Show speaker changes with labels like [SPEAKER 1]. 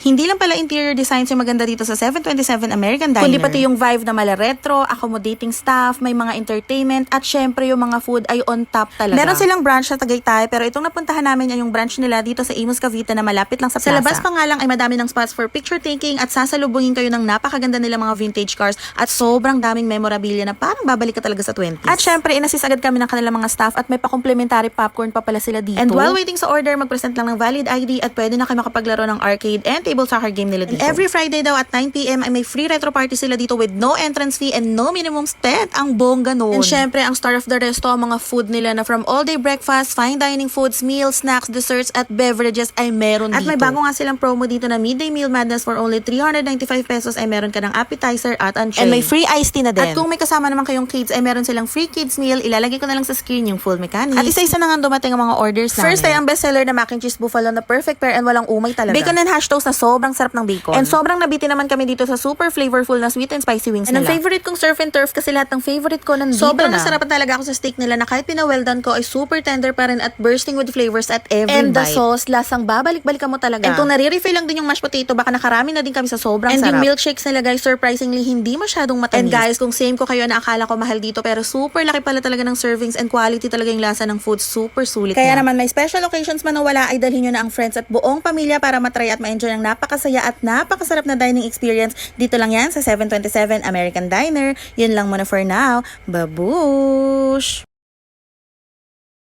[SPEAKER 1] Hindi lang pala interior designs yung maganda dito sa 727 American Diner, kundi pati yung vibe na mala retro, accommodating staff, may mga entertainment, at syempre yung mga food ay on top talaga. Meron silang branch sa Tagaytay, pero itong napuntahan namin ay yung branch nila dito sa Imus Cavite na malapit lang sa plaza. Sa labas pa nga lang ay madami ng spots for picture taking at sasalubungin kayo ng napakaganda nilang mga vintage cars at sobrang daming memorabilia na parang babalik ka talaga sa 20s. At syempre, inassist agad kami ng kanilang mga staff at may pa-complimentary popcorn pa pala sila dito. And while waiting sa order, mag-present lang ng valid ID at pwede na kayo makapaglaro ng arcade and table soccer game nila dito. And every Friday daw at 9 PM ay may free retro party sila dito with no entrance fee and no minimum spend. Ang bongga nun. And syempre, ang star of the resto, ang mga food nila na from all-day breakfast, fine dining foods, meals, snacks, desserts, at beverages ay meron dito. At may bago nga silang promo dito na midday meal madness for only 395 pesos ay meron ka ng appetizer at entree. And may free iced tea na din. At kung may kasama naman kayong kids ay meron silang free kids meal. Ilalagay ko na lang sa screen yung full mechanics. At isa-isa na nga dumating ang mga orders namin. First ay ang bestseller na mac and cheese buffalo na perfect pair and walang umay talaga. Bacon and hash toast na sobrang sarap ng bacon. And sobrang nabiti naman kami dito sa super flavorful na sweet and spicy wings nila. And ang favorite kong surf and turf kasi lahat ng favorite ko nandito sobrang na. Sobrang nasarapan talaga ako sa steak nila na kahit pina-well done ko ay super tender pa rin at bursting with flavors at every and bite. And the sauce, lasang babalik-balikan mo talaga. And kung nare-refill lang din yung mashed potato, baka nakarami na din kami sa sobrang sarap. And yung milkshakes nila guys, surprisingly hindi masyadong matamis. And guys, kung same ko kayo na akala ko mahal dito, pero super laki pala talaga ng servings and quality talaga yung lasa ng food, super sulit. Kaya naman may special occasions man o wala ay dalhin nyo na ang friends at buong pamilya para matry at ma-enjoy ang napakasaya at napakasarap na dining experience. Dito lang yan sa 727 American Diner. Yun lang muna for now. Babush!